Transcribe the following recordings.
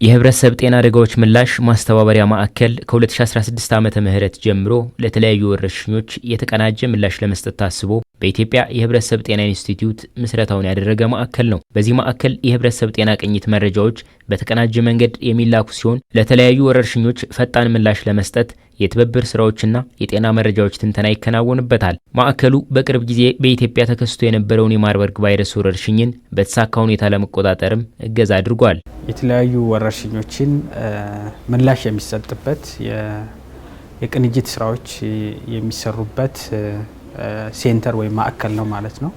የህብረተሰብ ጤና አደጋዎች ምላሽ ማስተባበሪያ ማዕከል ከ2016 ዓመተ ምህረት ጀምሮ ለተለያዩ ወረርሽኞች የተቀናጀ ምላሽ ለመስጠት ታስቦ በኢትዮጵያ የህብረተሰብ ጤና ኢንስቲትዩት ምስረታውን ያደረገ ማዕከል ነው። በዚህ ማዕከል የህብረተሰብ ጤና ቅኝት መረጃዎች በተቀናጀ መንገድ የሚላኩ ሲሆን ለተለያዩ ወረርሽኞች ፈጣን ምላሽ ለመስጠት የትብብር ስራዎችና የጤና መረጃዎች ትንተና ይከናወንበታል። ማዕከሉ በቅርብ ጊዜ በኢትዮጵያ ተከስቶ የነበረውን የማርበርግ ቫይረስ ወረርሽኝን በተሳካ ሁኔታ ለመቆጣጠርም እገዛ አድርጓል። የተለያዩ ወረርሽኞችን ምላሽ የሚሰጥበት የቅንጅት ስራዎች የሚሰሩበት ሴንተር ወይም ማዕከል ነው ማለት ነው።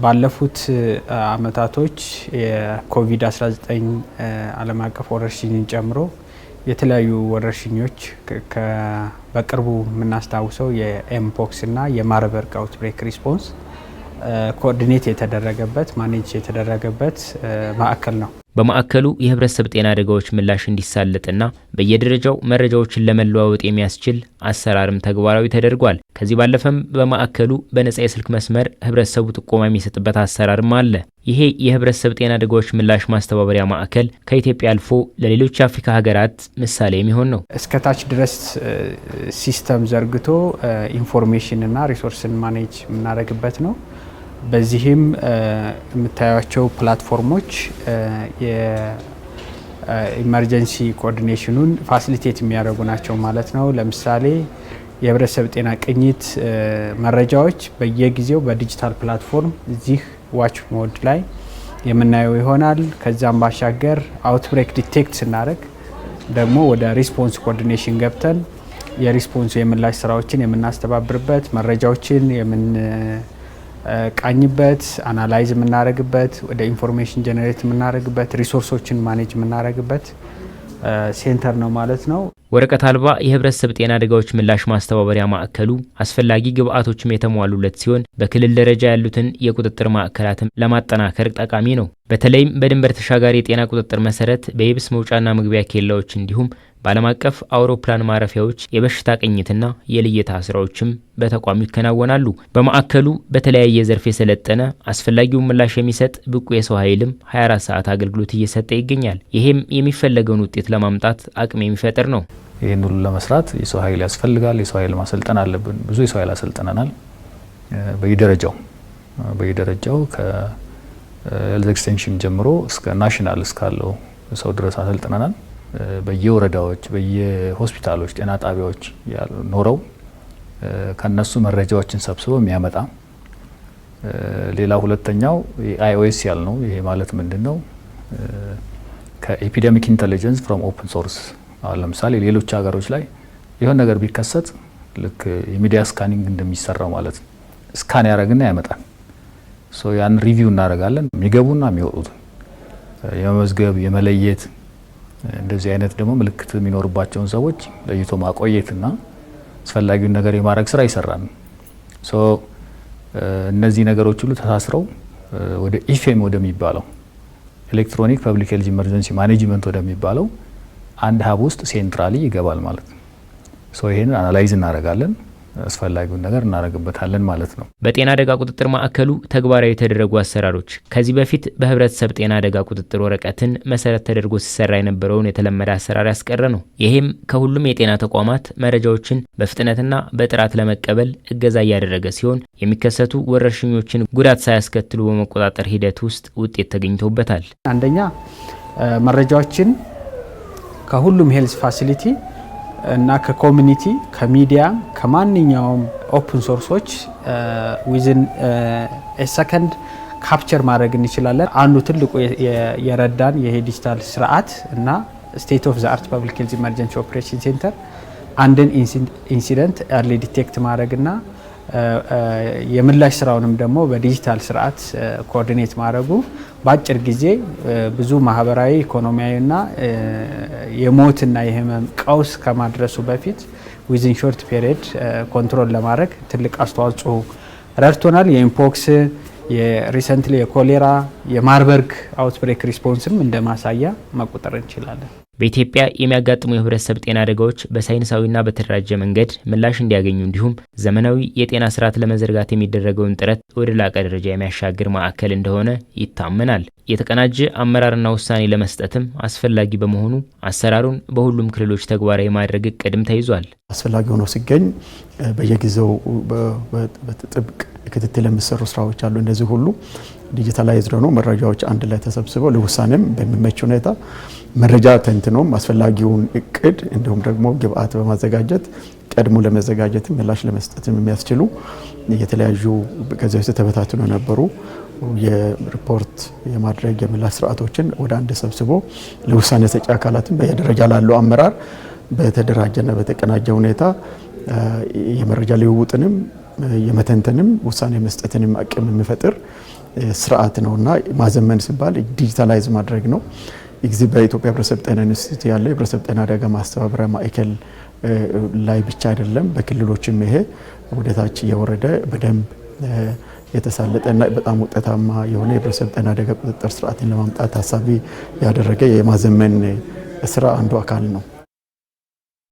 ባለፉት አመታቶች የኮቪድ-19 ዓለም አቀፍ ወረርሽኝን ጨምሮ የተለያዩ ወረርሽኞች በቅርቡ የምናስታውሰው የኤምፖክስ እና የማርበርግ አውትብሬክ ሪስፖንስ ኮኦርዲኔት የተደረገበት ማኔጅ የተደረገበት ማዕከል ነው። በማዕከሉ የህብረተሰብ ጤና አደጋዎች ምላሽ እንዲሳለጥና በየደረጃው መረጃዎችን ለመለዋወጥ የሚያስችል አሰራርም ተግባራዊ ተደርጓል። ከዚህ ባለፈም በማዕከሉ በነጻ የስልክ መስመር ህብረተሰቡ ጥቆማ የሚሰጥበት አሰራርም አለ። ይሄ የህብረተሰብ ጤና አደጋዎች ምላሽ ማስተባበሪያ ማዕከል ከኢትዮጵያ አልፎ ለሌሎች የአፍሪካ ሀገራት ምሳሌ የሚሆን ነው። እስከታች ድረስ ሲስተም ዘርግቶ ኢንፎርሜሽን እና ሪሶርስን ማኔጅ የምናደርግበት ነው። በዚህም የምታዩቸው ፕላትፎርሞች የኢመርጀንሲ ኮኦርዲኔሽኑን ፋሲሊቴት የሚያደርጉ ናቸው ማለት ነው። ለምሳሌ የህብረተሰብ ጤና ቅኝት መረጃዎች በየጊዜው በዲጂታል ፕላትፎርም እዚህ ዋች ሞድ ላይ የምናየው ይሆናል። ከዛም ባሻገር አውትብሬክ ዲቴክት ስናደርግ ደግሞ ወደ ሪስፖንስ ኮኦርዲኔሽን ገብተን የሪስፖንስ የምላሽ ስራዎችን የምናስተባብርበት መረጃዎችን ቃኝበት አናላይዝ የምናደርግበት ወደ ኢንፎርሜሽን ጀነሬት የምናደርግበት ሪሶርሶችን ማኔጅ የምናደርግበት ሴንተር ነው ማለት ነው። ወረቀት አልባ የህብረተሰብ ጤና አደጋዎች ምላሽ ማስተባበሪያ ማዕከሉ አስፈላጊ ግብአቶችም የተሟሉለት ሲሆን በክልል ደረጃ ያሉትን የቁጥጥር ማዕከላትም ለማጠናከር ጠቃሚ ነው። በተለይም በድንበር ተሻጋሪ የጤና ቁጥጥር መሰረት በየብስ መውጫና መግቢያ ኬላዎች እንዲሁም በዓለም አቀፍ አውሮፕላን ማረፊያዎች የበሽታ ቅኝትና የልየታ ስራዎችም በተቋሙ ይከናወናሉ። በማዕከሉ በተለያየ ዘርፍ የሰለጠነ አስፈላጊውን ምላሽ የሚሰጥ ብቁ የሰው ኃይልም 24 ሰዓት አገልግሎት እየሰጠ ይገኛል። ይሄም የሚፈለገውን ውጤት ለማምጣት አቅም የሚፈጥር ነው። ይህን ሁሉ ለመስራት የሰው ኃይል ያስፈልጋል። የሰው ኃይል ማሰልጠን አለብን። ብዙ የሰው ኃይል አሰልጥነናል። በየደረጃው ከሄልዝ ኤክስቴንሽን ጀምሮ እስከ ናሽናል እስካለው ሰው ድረስ አሰልጥነናል። በየወረዳዎች በየሆስፒታሎች ጤና ጣቢያዎች ኖረው ከነሱ መረጃዎችን ሰብስቦ የሚያመጣ ሌላ ሁለተኛው አይኦኤስ ያልነው ይሄ ማለት ምንድነው? ከኤፒዴሚክ ኢንተለጀንስ ፍሮም ኦፕን ሶርስ። ለምሳሌ ሌሎች ሀገሮች ላይ የሆነ ነገር ቢከሰት ልክ የሚዲያ ስካኒንግ እንደሚሰራው ማለት ነው። ስካን ያደርግና ያመጣል። ያን ሪቪው እናደርጋለን። የሚገቡና የሚወጡት የመመዝገብ የመለየት እንደዚህ አይነት ደግሞ ምልክት የሚኖርባቸውን ሰዎች ለይቶ ማቆየትና አስፈላጊውን ነገር የማድረግ ስራ ይሰራል። እነዚህ ነገሮች ሁሉ ተሳስረው ወደ ኢፌም ወደሚባለው ኤሌክትሮኒክ ፐብሊክ ሄልዝ ኢመርጀንሲ ማኔጅመንት ወደሚባለው አንድ ሀብ ውስጥ ሴንትራሊ ይገባል ማለት ነው። ይሄንን አናላይዝ እናደርጋለን፣ አስፈላጊውን ነገር እናደርግበታለን ማለት ነው። በጤና አደጋ ቁጥጥር ማዕከሉ ተግባራዊ የተደረጉ አሰራሮች ከዚህ በፊት በህብረተሰብ ጤና አደጋ ቁጥጥር ወረቀትን መሰረት ተደርጎ ሲሰራ የነበረውን የተለመደ አሰራር ያስቀረ ነው። ይሄም ከሁሉም የጤና ተቋማት መረጃዎችን በፍጥነትና በጥራት ለመቀበል እገዛ እያደረገ ሲሆን የሚከሰቱ ወረርሽኞችን ጉዳት ሳያስከትሉ በመቆጣጠር ሂደት ውስጥ ውጤት ተገኝቶበታል። አንደኛ መረጃዎችን ከሁሉም ሄልዝ ፋሲሊቲ እና ከኮሚኒቲ ከሚዲያ ከማንኛውም ኦፕን ሶርሶች ዊዝን ሰከንድ ካፕቸር ማድረግ እንችላለን። አንዱ ትልቁ የረዳን ይሄ ዲጂታል ስርዓት እና ስቴት ኦፍ ዘ አርት ፐብሊክ ሄልዝ ኢመርጀንሲ ኦፕሬሽን ሴንተር አንድን ኢንሲደንት ኤርሊ ዲቴክት ማድረግና የምላሽ ስራውንም ደግሞ በዲጂታል ስርዓት ኮኦርዲኔት ማድረጉ በአጭር ጊዜ ብዙ ማህበራዊ ኢኮኖሚያዊና የሞትና የህመም ቀውስ ከማድረሱ በፊት ዊዝን ሾርት ፔሪየድ ኮንትሮል ለማድረግ ትልቅ አስተዋጽኦ ረድቶናል። የኢምፖክስ የሪሰንትሊ የኮሌራ የማርበርግ አውትብሬክ ሪስፖንስም እንደ ማሳያ መቆጠር እንችላለን። በኢትዮጵያ የሚያጋጥሙ የህብረተሰብ ጤና አደጋዎች በሳይንሳዊና በተደራጀ መንገድ ምላሽ እንዲያገኙ እንዲሁም ዘመናዊ የጤና ስርዓት ለመዘርጋት የሚደረገውን ጥረት ወደ ላቀ ደረጃ የሚያሻግር ማዕከል እንደሆነ ይታመናል። የተቀናጀ አመራርና ውሳኔ ለመስጠትም አስፈላጊ በመሆኑ አሰራሩን በሁሉም ክልሎች ተግባራዊ ማድረግ እቅድም ተይዟል። አስፈላጊ ሆኖ ሲገኝ በየጊዜው በጥብቅ ክትትል የሚሰሩ ስራዎች አሉ። እንደዚህ ሁሉ ዲጂታላይዝድ ሆኖ መረጃዎች አንድ ላይ ተሰብስበው ለውሳኔም በሚመች ሁኔታ መረጃ ተንትኖም አስፈላጊውን እቅድ እንዲሁም ደግሞ ግብአት በማዘጋጀት ቀድሞ ለመዘጋጀት ምላሽ ለመስጠት የሚያስችሉ የተለያዩ ከዚህ በፊት ተበታትነው የነበሩ የሪፖርት የማድረግ የምላሽ ስርዓቶችን ወደ አንድ ሰብስቦ ለውሳኔ ሰጪ አካላትም በየደረጃ ላለው አመራር በተደራጀና በተቀናጀ ሁኔታ የመረጃ ልውውጥንም የመተንተንም ውሳኔ መስጠትንም አቅም የሚፈጥር ስርዓት ነውና ማዘመን ሲባል ዲጂታላይዝ ማድረግ ነው። እዚህ በኢትዮጵያ ህብረተሰብ ጤና ኢንስቲትዩት ያለው የህብረተሰብ ጤና አደጋ ማስተባበሪያ ማዕከል ላይ ብቻ አይደለም፣ በክልሎችም ይሄ ወደታች እየወረደ በደንብ የተሳለጠና በጣም ውጤታማ የሆነ የህብረተሰብ ጤና አደጋ ቁጥጥር ስርዓትን ለማምጣት ታሳቢ ያደረገ የማዘመን ስራ አንዱ አካል ነው።